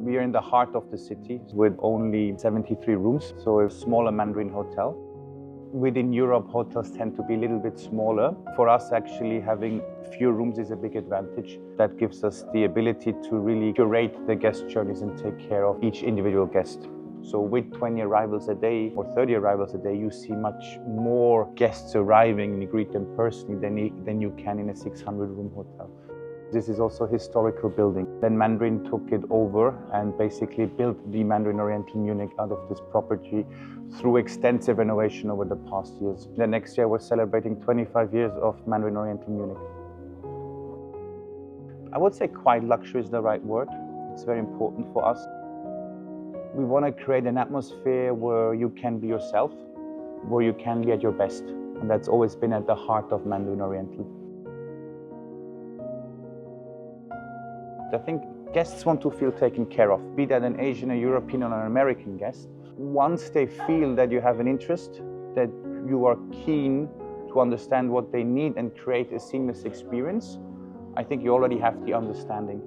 We are in the heart of the city with only 73 rooms, so a smaller Mandarin hotel. Within Europe, hotels tend to be a little bit smaller. For us, actually, having few rooms is a big advantage. That gives us the ability to really curate the guest journeys and take care of each individual guest. So with 20 arrivals a day or 30 arrivals a day, you see much more guests arriving and you greet them personally than you can in a 600-room hotel. This is also a historical building. Then Mandarin took it over and basically built the Mandarin Oriental Munich out of this property through extensive renovation over the past years. The next year we're celebrating 25 years of Mandarin Oriental Munich. I would say quite luxury is the right word. It's very important for us. We want to create an atmosphere where you can be yourself, where you can be at your best. And that's always been at the heart of Mandarin Oriental. I think guests want to feel taken care of, be that an Asian, a European, or an American guest. Once they feel that you have an interest, that you are keen to understand what they need and create a seamless experience, I think you already have the understanding.